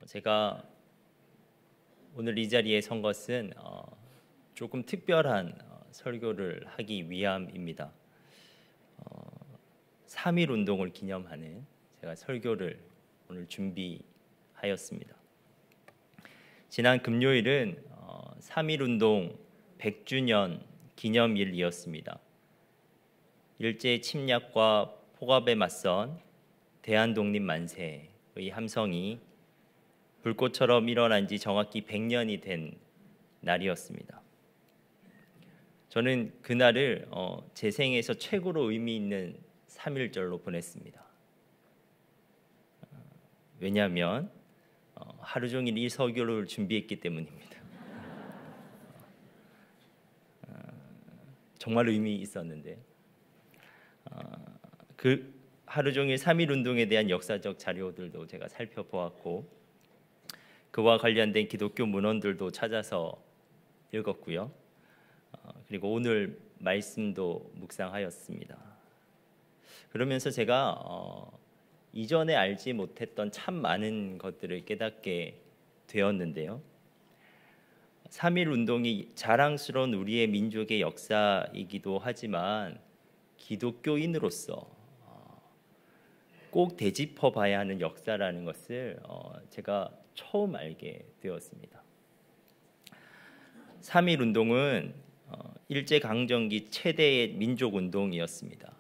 제가 오늘 이 자리에 선 것은 조금 특별한 설교를 하기 위함입니다. 3.1 운동을 기념하는 제가 설교를 오늘 준비하였습니다. 지난 금요일은 3.1 운동 100주년 기념일이었습니다. 일제 침략과 폭압에 맞선 대한독립 만세의 함성이 불꽃처럼 일어난 지 정확히 100년이 된 날이었습니다. 저는 그날을 제 생에서 최고로 의미 있는 3.1절로 보냈습니다. 왜냐하면 하루 종일 이 설교를 준비했기 때문입니다. 정말 의미 있었는데 그 하루 종일 3.1 운동에 대한 역사적 자료들도 제가 살펴보았고 그와 관련된 기독교 문헌들도 찾아서 읽었고요. 그리고 오늘 말씀도 묵상하였습니다. 그러면서 제가 이전에 알지 못했던 참 많은 것들을 깨닫게 되었는데요. 3.1 운동이 자랑스러운 우리의 민족의 역사이기도 하지만 기독교인으로서 꼭 되짚어봐야 하는 역사라는 것을 제가 처음 알게 되었습니다. 3.1 운동은 일제강점기 최대의 민족운동이었습니다.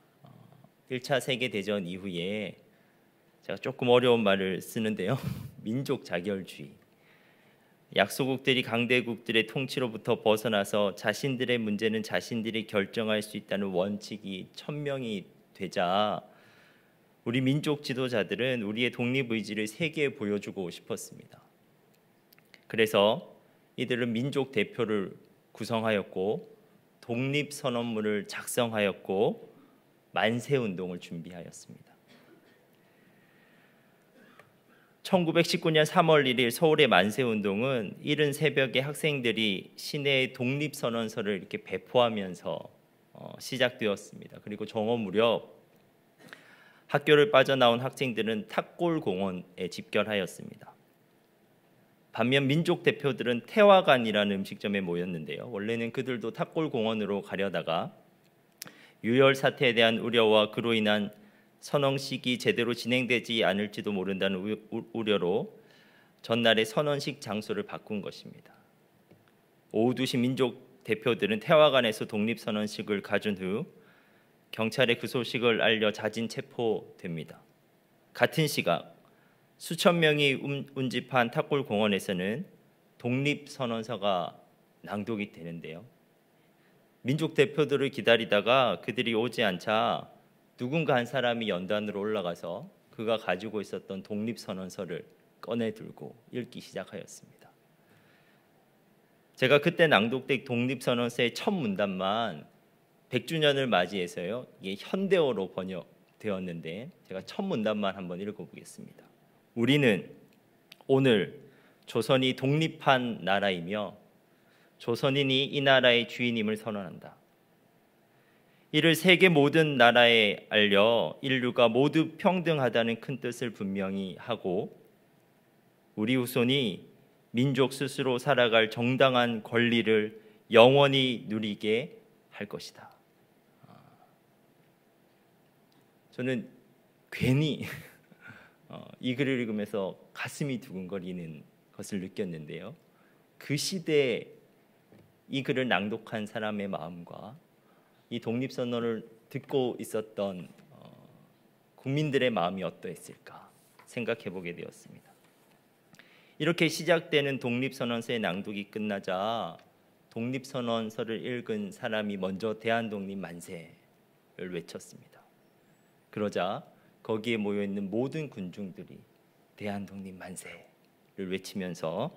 1차 세계대전 이후에 제가 조금 어려운 말을 쓰는데요. 민족 자결주의. 약소국들이 강대국들의 통치로부터 벗어나서 자신들의 문제는 자신들이 결정할 수 있다는 원칙이 천명이 되자 우리 민족 지도자들은 우리의 독립의지를 세계에 보여주고 싶었습니다. 그래서 이들은 민족 대표를 구성하였고 독립선언문을 작성하였고 만세운동을 준비하였습니다. 1919년 3월 1일 서울의 만세운동은 이른 새벽에 학생들이 시내의 독립선언서를 이렇게 배포하면서 시작되었습니다. 그리고 정오 무렵 학교를 빠져나온 학생들은 탑골공원에 집결하였습니다. 반면 민족 대표들은 태화관이라는 음식점에 모였는데요. 원래는 그들도 탑골공원으로 가려다가 유혈 사태에 대한 우려와 그로 인한 선언식이 제대로 진행되지 않을지도 모른다는 우려로 전날의 선언식 장소를 바꾼 것입니다. 오후 2시 민족 대표들은 태화관에서 독립선언식을 가진 후 경찰에 그 소식을 알려 자진 체포됩니다. 같은 시각 수천 명이 운집한 탑골공원에서는 독립선언서가 낭독이 되는데요. 민족 대표들을 기다리다가 그들이 오지 않자 누군가 한 사람이 연단으로 올라가서 그가 가지고 있었던 독립선언서를 꺼내 들고 읽기 시작하였습니다. 제가 그때 낭독된 독립선언서의 첫 문단만 100주년을 맞이해서요. 이게 현대어로 번역되었는데 제가 첫 문단만 한번 읽어보겠습니다. 우리는 오늘 조선이 독립한 나라이며 조선인이 이 나라의 주인임을 선언한다. 이를 세계 모든 나라에 알려 인류가 모두 평등하다는 큰 뜻을 분명히 하고 우리 후손이 민족 스스로 살아갈 정당한 권리를 영원히 누리게 할 것이다. 저는 괜히 이 글을 읽으면서 가슴이 두근거리는 것을 느꼈는데요. 그 시대에 이 글을 낭독한 사람의 마음과 이 독립선언을 듣고 있었던 국민들의 마음이 어떠했을까 생각해보게 되었습니다. 이렇게 시작되는 독립선언서의 낭독이 끝나자 독립선언서를 읽은 사람이 먼저 대한독립 만세를 외쳤습니다. 그러자 거기에 모여있는 모든 군중들이 대한독립 만세를 외치면서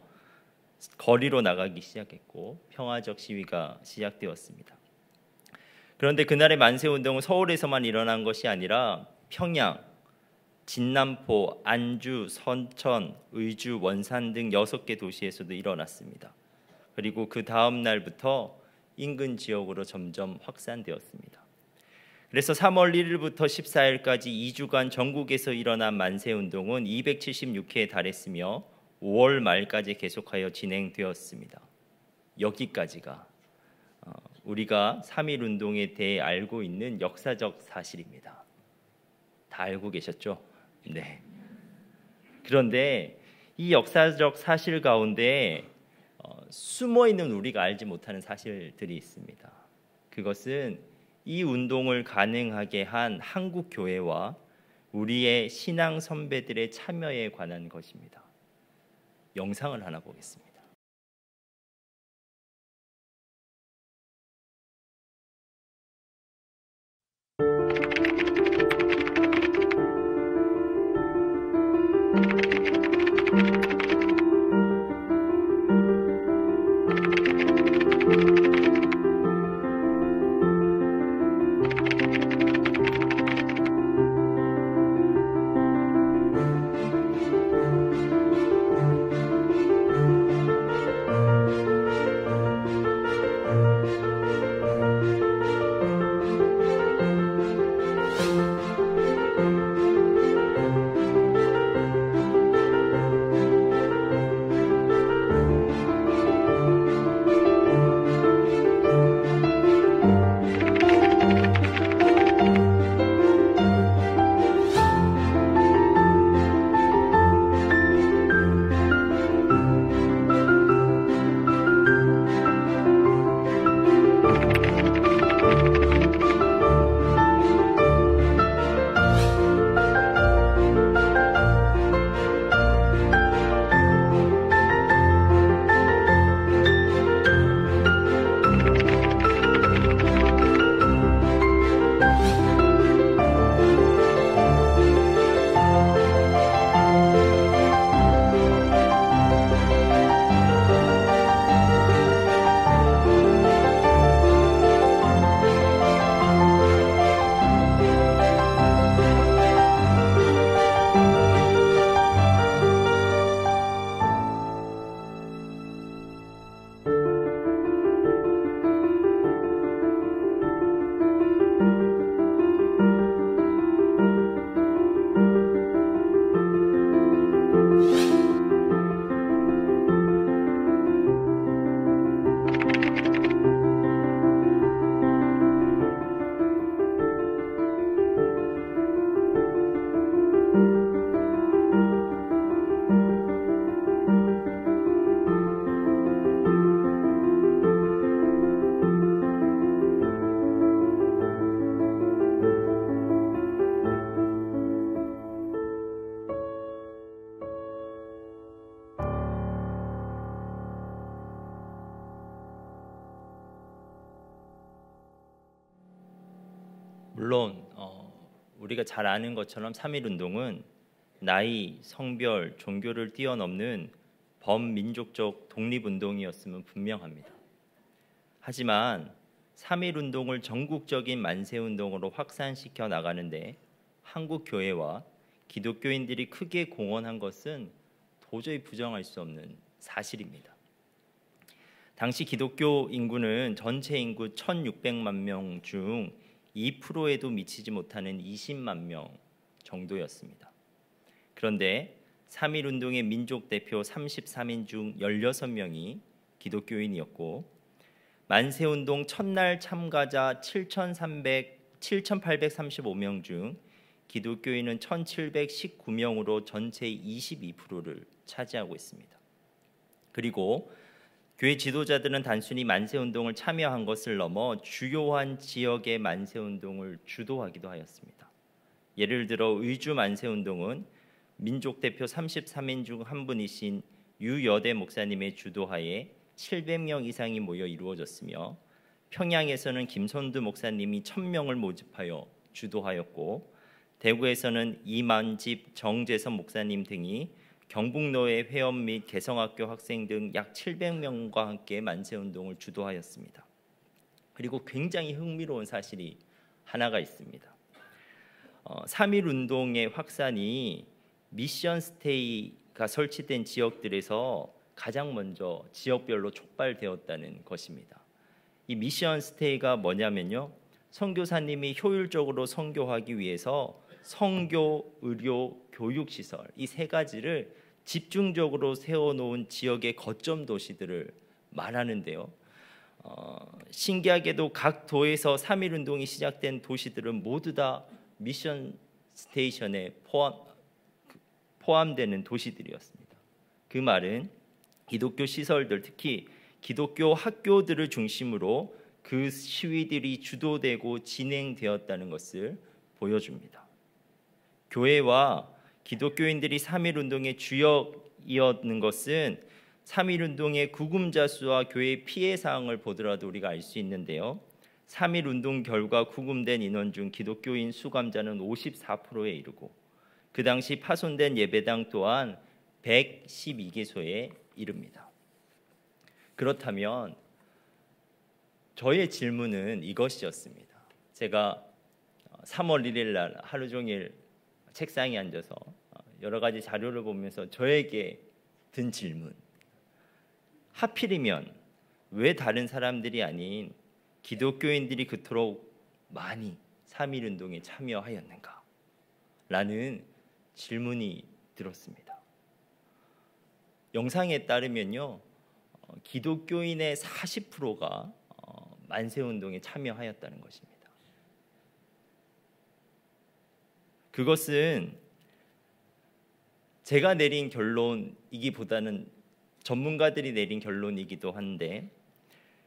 거리로 나가기 시작했고 평화적 시위가 시작되었습니다. 그런데 그날의 만세운동은 서울에서만 일어난 것이 아니라 평양, 진남포, 안주, 선천, 의주, 원산 등 6개 도시에서도 일어났습니다. 그리고 그 다음 날부터 인근 지역으로 점점 확산되었습니다. 그래서 3월 1일부터 14일까지 2주간 전국에서 일어난 만세운동은 276회에 달했으며 5월 말까지 계속하여 진행되었습니다. 여기까지가 우리가 3.1 운동에 대해 알고 있는 역사적 사실입니다. 다 알고 계셨죠? 네. 그런데 이 역사적 사실 가운데 숨어 있는 우리가 알지 못하는 사실들이 있습니다. 그것은 이 운동을 가능하게 한 한국 교회와 우리의 신앙 선배들의 참여에 관한 것입니다. 영상을 하나 보겠습니다. 물론 우리가 잘 아는 것처럼 3.1 운동은 나이, 성별, 종교를 뛰어넘는 범민족적 독립운동이었음은 분명합니다. 하지만 3.1 운동을 전국적인 만세운동으로 확산시켜 나가는데 한국 교회와 기독교인들이 크게 공헌한 것은 도저히 부정할 수 없는 사실입니다. 당시 기독교 인구는 전체 인구 1,600만 명 중 2%에도 미치지 못하는 20만 명 정도였습니다. 그런데 3.1 운동의 민족 대표 33인 중 16명이 기독교인이었고 만세운동 첫날 참가자 7,835명 중 기독교인은 1,719명으로 전체의 22%를 차지하고 있습니다. 그리고 교회 지도자들은 단순히 만세운동을 참여한 것을 넘어 주요한 지역의 만세운동을 주도하기도 하였습니다. 예를 들어 의주 만세운동은 민족 대표 33인 중 한 분이신 유여대 목사님의 주도하에 700명 이상이 모여 이루어졌으며 평양에서는 김선두 목사님이 1,000명을 모집하여 주도하였고 대구에서는 이만집 정재선 목사님 등이 경북로의 회원 및 개성학교 학생 등 약 700명과 함께 만세운동을 주도하였습니다. 그리고 굉장히 흥미로운 사실이 하나가 있습니다. 3.1 운동의 확산이 미션 스테이가 설치된 지역들에서 가장 먼저 지역별로 촉발되었다는 것입니다. 이 미션 스테이가 뭐냐면요, 선교사님이 효율적으로 선교하기 위해서 선교, 의료, 교육시설 이 세 가지를 집중적으로 세워놓은 지역의 거점 도시들을 말하는데요. 신기하게도 각 도에서 3.1운동이 시작된 도시들은 모두 다 미션 스테이션에 포함되는 도시들이었습니다. 그 말은 기독교 시설들, 특히 기독교 학교들을 중심으로 그 시위들이 주도되고 진행되었다는 것을 보여줍니다. 교회와 기독교인들이 3.1운동의 주역이었는 것은 3.1운동의 구금자 수와 교회의 피해 사항을 보더라도 우리가 알 수 있는데요. 3.1운동 결과 구금된 인원 중 기독교인 수감자는 54%에 이르고 그 당시 파손된 예배당 또한 112개소에 이릅니다. 그렇다면 저의 질문은 이것이었습니다. 제가 3월 1일 날 하루 종일 책상에 앉아서 여러 가지 자료를 보면서 저에게 든 질문, 하필이면 왜 다른 사람들이 아닌 기독교인들이 그토록 많이 3.1운동에 참여하였는가? 라는 질문이 들었습니다. 영상에 따르면요, 기독교인의 40%가 만세운동에 참여하였다는 것입니다. 그것은 제가 내린 결론이기보다는 전문가들이 내린 결론이기도 한데,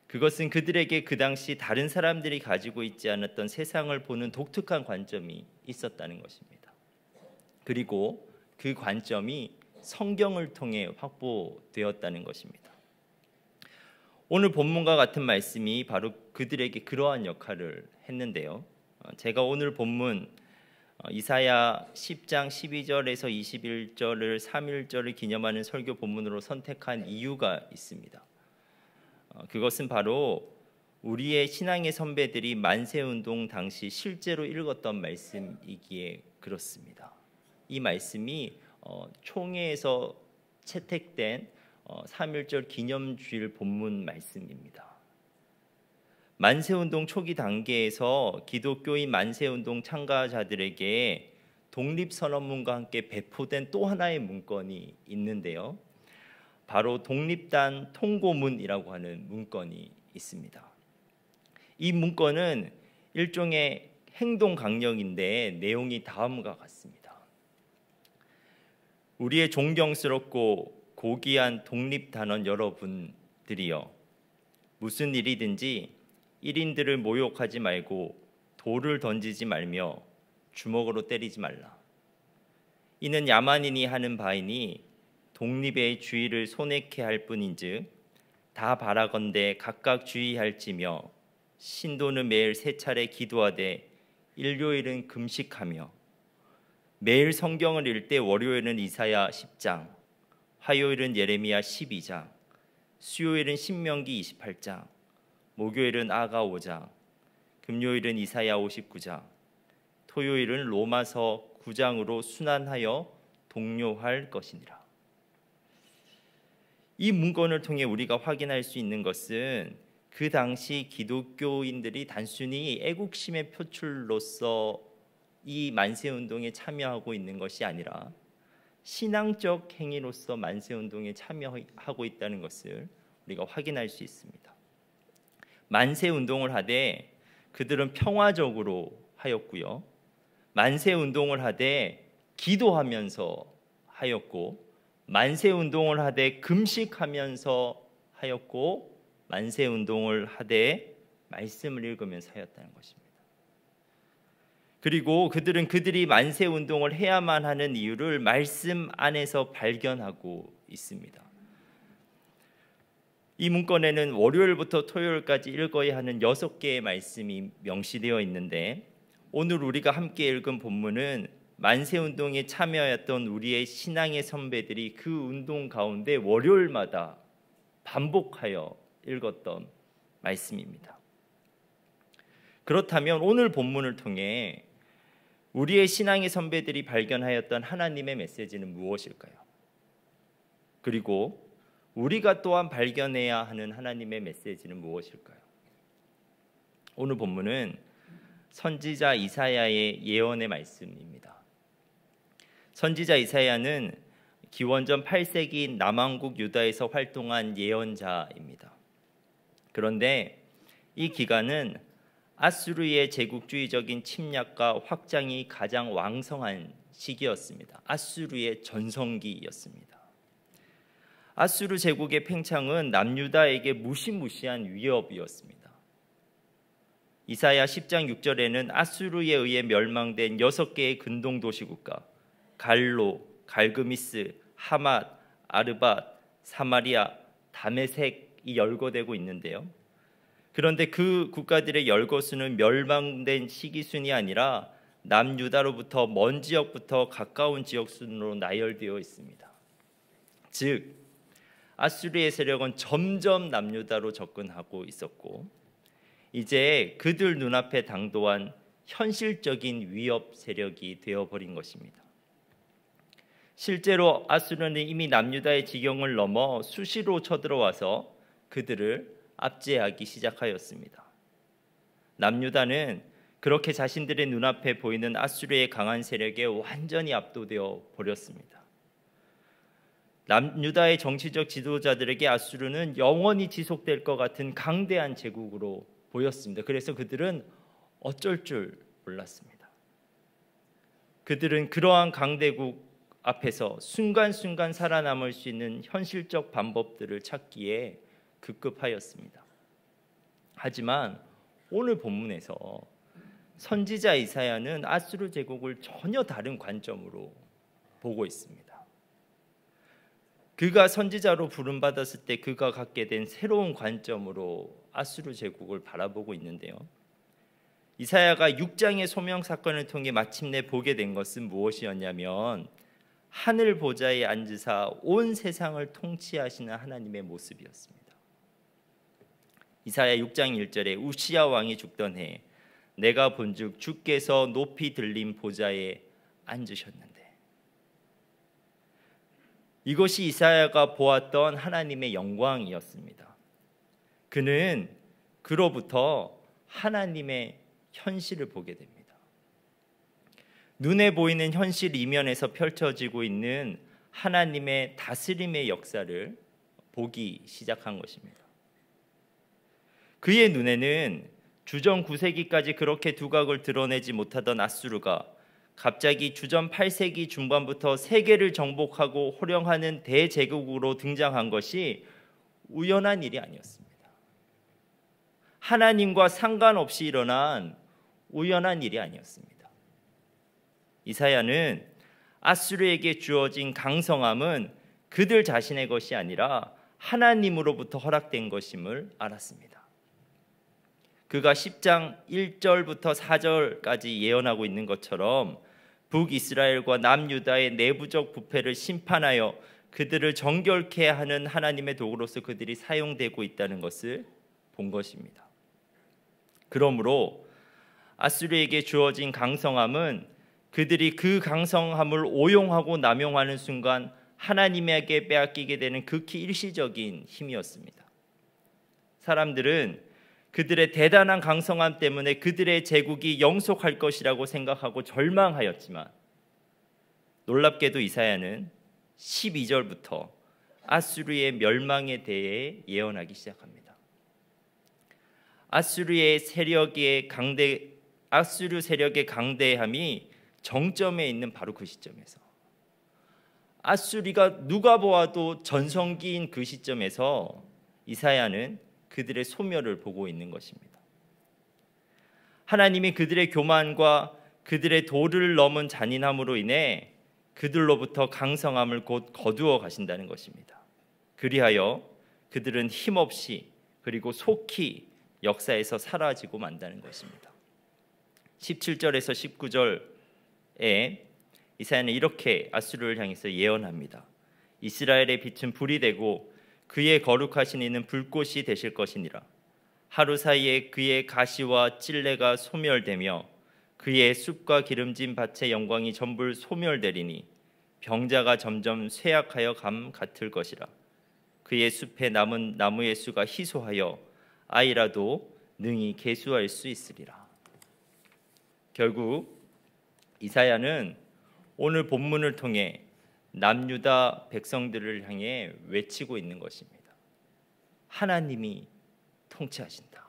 그것은 그들에게 그 당시 다른 사람들이 가지고 있지 않았던 세상을 보는 독특한 관점이 있었다는 것입니다. 그리고 그 관점이 성경을 통해 확보되었다는 것입니다. 오늘 본문과 같은 말씀이 바로 그들에게 그러한 역할을 했는데요. 제가 오늘 본문 이사야 10장 12절에서 21절을 3.1절을 기념하는 설교 본문으로 선택한 이유가 있습니다. 그것은 바로 우리의 신앙의 선배들이 만세운동 당시 실제로 읽었던 말씀이기에 그렇습니다. 이 말씀이 총회에서 채택된 3.1절 기념주일 본문 말씀입니다. 만세운동 초기 단계에서 기독교인 만세운동 참가자들에게 독립선언문과 함께 배포된 또 하나의 문건이 있는데요. 바로 독립단 통고문이라고 하는 문건이 있습니다. 이 문건은 일종의 행동 강령인데 내용이 다음과 같습니다. 우리의 존경스럽고 고귀한 독립단원 여러분들이여, 무슨 일이든지 1인들을 모욕하지 말고 돌을 던지지 말며 주먹으로 때리지 말라. 이는 야만인이 하는 바이니 독립의 주의를 손해케 할 뿐인즉 다 바라건대 각각 주의할지며 신도는 매일 3차례 기도하되 일요일은 금식하며 매일 성경을 읽되 월요일은 이사야 10장, 화요일은 예레미야 12장, 수요일은 신명기 28장, 목요일은 아가 5장, 금요일은 이사야 59장, 토요일은 로마서 9장으로 순환하여 독려할 것이니라. 이 문건을 통해 우리가 확인할 수 있는 것은 그 당시 기독교인들이 단순히 애국심의 표출로서 이 만세운동에 참여하고 있는 것이 아니라 신앙적 행위로서 만세운동에 참여하고 있다는 것을 우리가 확인할 수 있습니다. 만세운동을 하되 그들은 평화적으로 하였고요. 만세운동을 하되 기도하면서 하였고, 만세운동을 하되 금식하면서 하였고, 만세운동을 하되 말씀을 읽으면서 하였다는 것입니다. 그리고 그들은 그들이 만세운동을 해야만 하는 이유를 말씀 안에서 발견하고 있습니다. 이 문건에는 월요일부터 토요일까지 읽어야 하는 6개의 말씀이 명시되어 있는데, 오늘 우리가 함께 읽은 본문은 만세운동에 참여했던 우리의 신앙의 선배들이 그 운동 가운데 월요일마다 반복하여 읽었던 말씀입니다. 그렇다면 오늘 본문을 통해 우리의 신앙의 선배들이 발견하였던 하나님의 메시지는 무엇일까요? 그리고 우리가 또한 발견해야 하는 하나님의 메시지는 무엇일까요? 오늘 본문은 선지자 이사야의 예언의 말씀입니다. 선지자 이사야는 기원전 8세기 남왕국 유다에서 활동한 예언자입니다. 그런데 이 기간은 아수르의 제국주의적인 침략과 확장이 가장 왕성한 시기였습니다. 아수르의 전성기였습니다. 아수르 제국의 팽창은 남유다에게 무시무시한 위협이었습니다. 이사야 10장 6절에는 아수르에 의해 멸망된 6개의 근동 도시국가 갈로, 갈그미스, 하맛, 아르밧, 사마리아, 다메섹이 열거되고 있는데요. 그런데 그 국가들의 열거수는 멸망된 시기순이 아니라 남유다로부터 먼 지역부터 가까운 지역 순으로 나열되어 있습니다. 즉 아수르의 세력은 점점 남유다로 접근하고 있었고 이제 그들 눈앞에 당도한 현실적인 위협 세력이 되어버린 것입니다. 실제로 아수르는 이미 남유다의 지경을 넘어 수시로 쳐들어와서 그들을 압제하기 시작하였습니다. 남유다는 그렇게 자신들의 눈앞에 보이는 아수르의 강한 세력에 완전히 압도되어 버렸습니다. 남유다의 정치적 지도자들에게 아수르는 영원히 지속될 것 같은 강대한 제국으로 보였습니다. 그래서 그들은 어쩔 줄 몰랐습니다. 그들은 그러한 강대국 앞에서 순간순간 살아남을 수 있는 현실적 방법들을 찾기에 급급하였습니다. 하지만 오늘 본문에서 선지자 이사야는 아수르 제국을 전혀 다른 관점으로 보고 있습니다. 그가 선지자로 부름받았을 때 그가 갖게 된 새로운 관점으로 아수르 제국을 바라보고 있는데요. 이사야가 6장의 소명 사건을 통해 마침내 보게 된 것은 무엇이었냐면 하늘 보좌에 앉으사 온 세상을 통치하시는 하나님의 모습이었습니다. 이사야 6장 1절에 우시야 왕이 죽던 해 내가 본즉 주께서 높이 들린 보좌에 앉으셨는데, 이것이 이사야가 보았던 하나님의 영광이었습니다. 그는 그로부터 하나님의 현실을 보게 됩니다. 눈에 보이는 현실 이면에서 펼쳐지고 있는 하나님의 다스림의 역사를 보기 시작한 것입니다. 그의 눈에는 주전 9세기까지 그렇게 두각을 드러내지 못하던 아수르가 갑자기 주전 8세기 중반부터 세계를 정복하고 호령하는 대제국으로 등장한 것이 우연한 일이 아니었습니다. 하나님과 상관없이 일어난 우연한 일이 아니었습니다. 이사야는 아수르에게 주어진 강성함은 그들 자신의 것이 아니라 하나님으로부터 허락된 것임을 알았습니다. 그가 10장 1절부터 4절까지 예언하고 있는 것처럼 북이스라엘과 남유다의 내부적 부패를 심판하여 그들을 정결케 하는 하나님의 도구로서 그들이 사용되고 있다는 것을 본 것입니다. 그러므로 아수르에게 주어진 강성함은 그들이 그 강성함을 오용하고 남용하는 순간 하나님에게 빼앗기게 되는 극히 일시적인 힘이었습니다. 사람들은 그들의 대단한 강성함 때문에 그들의 제국이 영속할 것이라고 생각하고 절망하였지만 놀랍게도 이사야는 12절부터 아수르의 멸망에 대해 예언하기 시작합니다. 아수르 세력의 강대함이 정점에 있는 바로 그 시점에서, 아수르가 누가 보아도 전성기인 그 시점에서 이사야는 그들의 소멸을 보고 있는 것입니다. 하나님이 그들의 교만과 그들의 도를 넘은 잔인함으로 인해 그들로부터 강성함을 곧 거두어 가신다는 것입니다. 그리하여 그들은 힘없이 그리고 속히 역사에서 사라지고 만다는 것입니다. 17절에서 19절에 이사야는 이렇게 아수르를 향해서 예언합니다. 이스라엘의 빛은 불이 되고 그의 거룩하신 이는 불꽃이 되실 것이니라. 하루 사이에 그의 가시와 찔레가 소멸되며 그의 숲과 기름진 밭의 영광이 전부 소멸되리니 병자가 점점 쇠약하여 감 같을 것이라. 그의 숲에 남은 나무의 수가 희소하여 아이라도 능히 계수할 수 있으리라. 결국 이사야는 오늘 본문을 통해 남유다 백성들을 향해 외치고 있는 것입니다. 하나님이 통치하신다.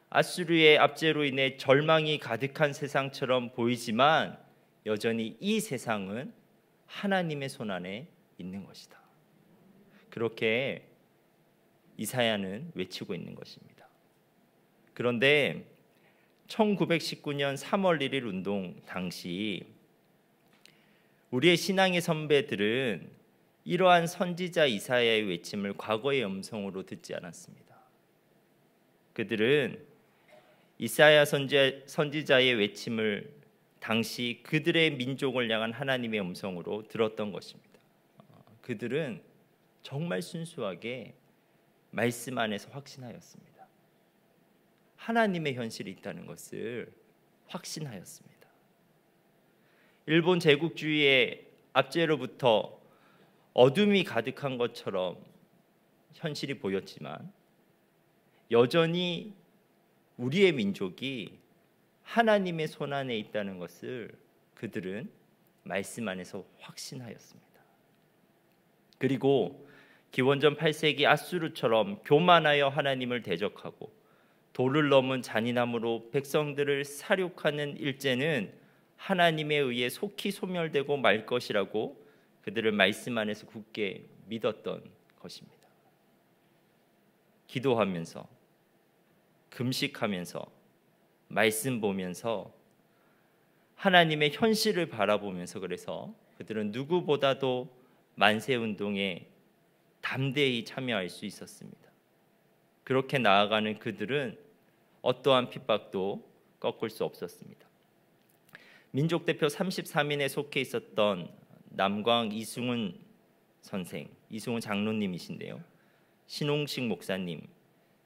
아수르의 압제로 인해 절망이 가득한 세상처럼 보이지만 여전히 이 세상은 하나님의 손안에 있는 것이다. 그렇게 이사야는 외치고 있는 것입니다. 그런데 1919년 3월 1일 운동 당시 우리의 신앙의 선배들은 이러한 선지자 이사야의 외침을 과거의 음성으로 듣지 않았습니다. 그들은 이사야 선지자의 외침을 당시 그들의 민족을 향한 하나님의 음성으로 들었던 것입니다. 그들은 정말 순수하게 말씀 안에서 확신하였습니다. 하나님의 현실이 있다는 것을 확신하였습니다. 일본 제국주의의 압제로부터 어둠이 가득한 것처럼 현실이 보였지만 여전히 우리의 민족이 하나님의 손안에 있다는 것을 그들은 말씀 안에서 확신하였습니다. 그리고 기원전 8세기 아수르처럼 교만하여 하나님을 대적하고 도를 넘은 잔인함으로 백성들을 살육하는 일제는 하나님에 의해 속히 소멸되고 말 것이라고 그들을 말씀 안에서 굳게 믿었던 것입니다. 기도하면서 금식하면서 말씀 보면서 하나님의 현실을 바라보면서 그래서 그들은 누구보다도 만세운동에 담대히 참여할 수 있었습니다. 그렇게 나아가는 그들은 어떠한 핍박도 꺾을 수 없었습니다. 민족대표 33인에 속해 있었던 남광 이승훈 선생, 이승훈 장로님이신데요. 신홍식 목사님,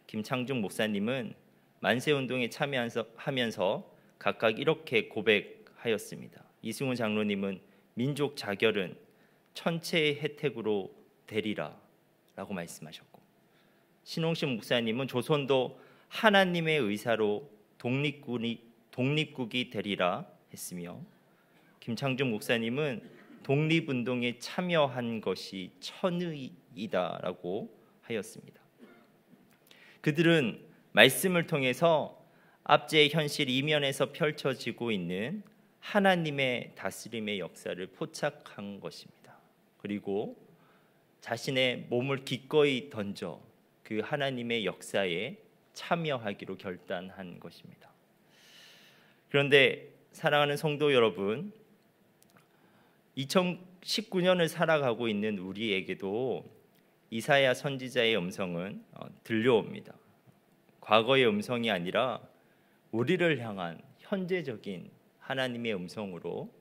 김창중 목사님은 만세운동에 참여하면서 각각 이렇게 고백하였습니다. 이승훈 장로님은 민족 자결은 천체의 혜택으로 되리라 라고 말씀하셨고, 신홍식 목사님은 조선도 하나님의 의사로 독립국이 되리라 했으며, 김창중 목사님은 독립운동에 참여한 것이 천의이다라고 하였습니다. 그들은 말씀을 통해서 압제의 현실 이면에서 펼쳐지고 있는 하나님의 다스림의 역사를 포착한 것입니다. 그리고 자신의 몸을 기꺼이 던져 그 하나님의 역사에 참여하기로 결단한 것입니다. 그런데 사랑하는 성도 여러분, 2019년을 살아가고 있는 우리에게도 이사야 선지자의 음성은 들려옵니다. 과거의 음성이 아니라 우리를 향한 현재적인 하나님의 음성으로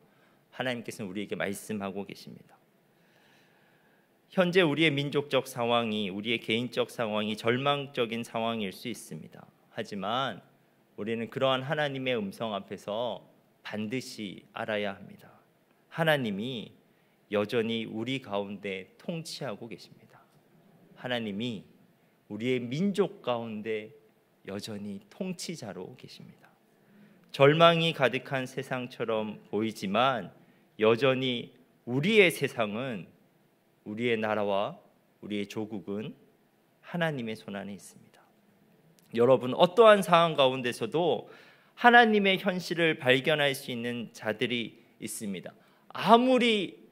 하나님께서는 우리에게 말씀하고 계십니다. 현재 우리의 민족적 상황이, 우리의 개인적 상황이 절망적인 상황일 수 있습니다. 하지만 우리는 그러한 하나님의 음성 앞에서 반드시 알아야 합니다. 하나님이 여전히 우리 가운데 통치하고 계십니다. 하나님이 우리의 민족 가운데 여전히 통치자로 계십니다. 절망이 가득한 세상처럼 보이지만 여전히 우리의 세상은, 우리의 나라와 우리의 조국은 하나님의 손안에 있습니다. 여러분, 어떠한 상황 가운데서도 하나님의 현실을 발견할 수 있는 자들이 있습니다. 아무리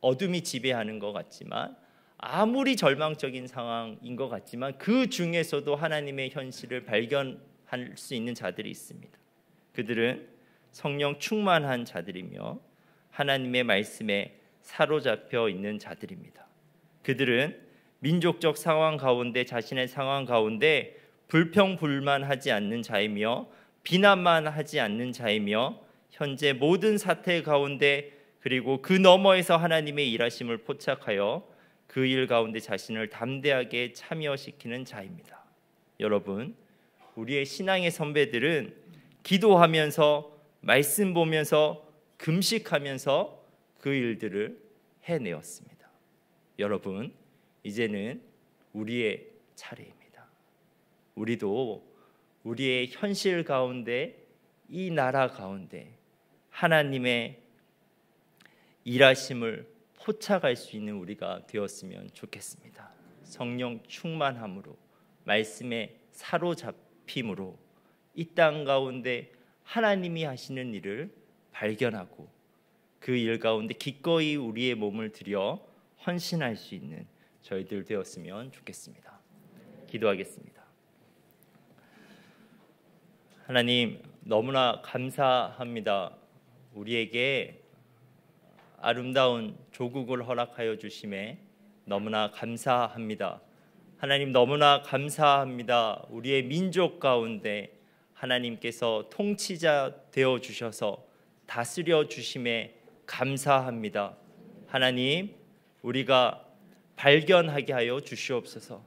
어둠이 지배하는 것 같지만, 아무리 절망적인 상황인 것 같지만 그 중에서도 하나님의 현실을 발견할 수 있는 자들이 있습니다. 그들은 성령 충만한 자들이며 하나님의 말씀에 사로잡혀 있는 자들입니다. 그들은 민족적 상황 가운데, 자신의 상황 가운데 불평불만하지 않는 자이며 비난만 하지 않는 자이며 현재 모든 사태 가운데 그리고 그 너머에서 하나님의 일하심을 포착하여 그 일 가운데 자신을 담대하게 참여시키는 자입니다. 여러분, 우리의 신앙의 선배들은 기도하면서 말씀 보면서 금식하면서 그 일들을 해내었습니다. 여러분, 이제는 우리의 차례입니다. 우리도 우리의 현실 가운데, 이 나라 가운데 하나님의 일하심을 포착할 수 있는 우리가 되었으면 좋겠습니다. 성령 충만함으로, 말씀에 사로잡힘으로 이 땅 가운데 하나님이 하시는 일을 발견하고 그 일 가운데 기꺼이 우리의 몸을 들여 헌신할 수 있는 저희들 되었으면 좋겠습니다. 기도하겠습니다. 하나님, 너무나 감사합니다. 우리에게 아름다운 조국을 허락하여 주심에 너무나 감사합니다. 하나님, 너무나 감사합니다. 우리의 민족 가운데 하나님께서 통치자 되어 주셔서 다스려 주심에 감사합니다. 하나님, 우리가 발견하게 하여 주시옵소서.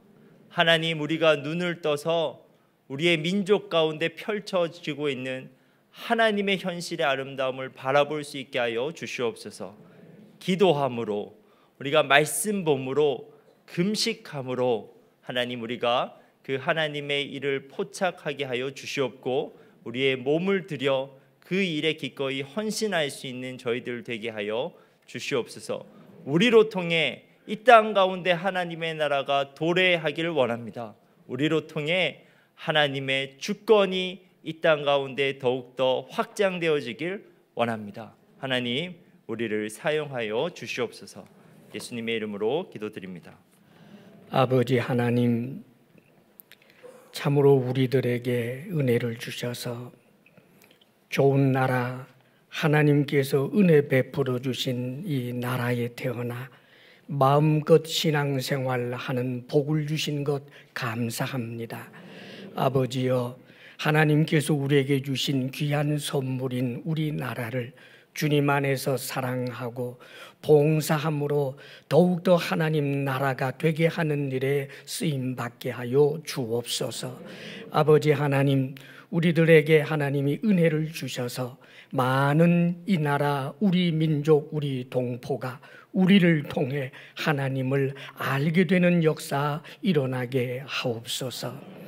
하나님, 우리가 눈을 떠서 우리의 민족 가운데 펼쳐지고 있는 하나님의 현실의 아름다움을 바라볼 수 있게 하여 주시옵소서. 기도함으로, 우리가 말씀 봄으로, 금식함으로 하나님, 우리가 그 하나님의 일을 포착하게 하여 주시옵고 우리의 몸을 들여 그 일에 기꺼이 헌신할 수 있는 저희들 되게 하여 주시옵소서. 우리로 통해 이 땅 가운데 하나님의 나라가 도래하기를 원합니다. 우리로 통해 하나님의 주권이 이 땅 가운데 더욱더 확장되어지길 원합니다. 하나님, 우리를 사용하여 주시옵소서. 예수님의 이름으로 기도드립니다. 아버지 하나님, 참으로 우리들에게 은혜를 주셔서 좋은 나라, 하나님께서 은혜 베풀어 주신 이 나라에 태어나 마음껏 신앙생활하는 복을 주신 것 감사합니다. 아버지여, 하나님께서 우리에게 주신 귀한 선물인 우리나라를 주님 안에서 사랑하고 봉사함으로 더욱더 하나님 나라가 되게 하는 일에 쓰임받게 하여 주옵소서. 아버지 하나님, 우리들에게 하나님이 은혜를 주셔서 많은 이 나라, 우리 민족, 우리 동포가 우리를 통해 하나님을 알게 되는 역사 일어나게 하옵소서.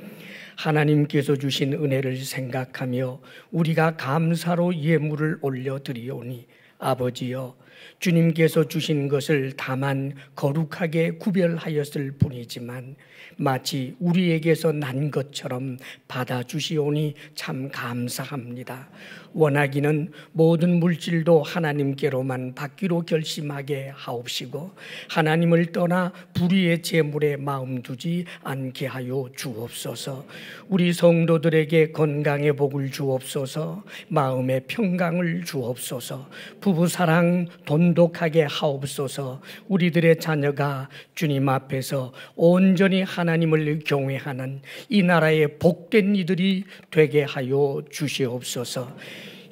하나님께서 주신 은혜를 생각하며 우리가 감사로 예물을 올려드리오니 아버지여, 주님께서 주신 것을 다만 거룩하게 구별하였을 뿐이지만 마치 우리에게서 난 것처럼 받아주시오니 참 감사합니다. 원하기는 모든 물질도 하나님께로만 받기로 결심하게 하옵시고 하나님을 떠나 불의의 재물에 마음 두지 않게 하여 주옵소서. 우리 성도들에게 건강의 복을 주옵소서. 마음의 평강을 주옵소서. 부부사랑 돈독하게 하옵소서. 우리들의 자녀가 주님 앞에서 온전히 하나님을 경외하는 이 나라의 복된 이들이 되게 하여 주시옵소서.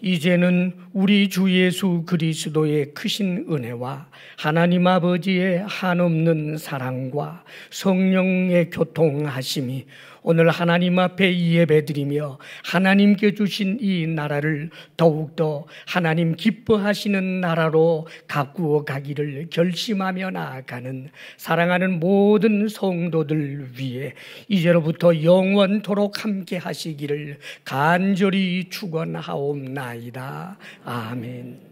이제는 우리 주 예수 그리스도의 크신 은혜와 하나님 아버지의 한없는 사랑과 성령의 교통하심이 오늘 하나님 앞에 예배드리며 하나님께 주신 이 나라를 더욱더 하나님 기뻐하시는 나라로 가꾸어 가기를 결심하며 나아가는 사랑하는 모든 성도들 위해 이제로부터 영원토록 함께 하시기를 간절히 축원하옵나이다. 아멘.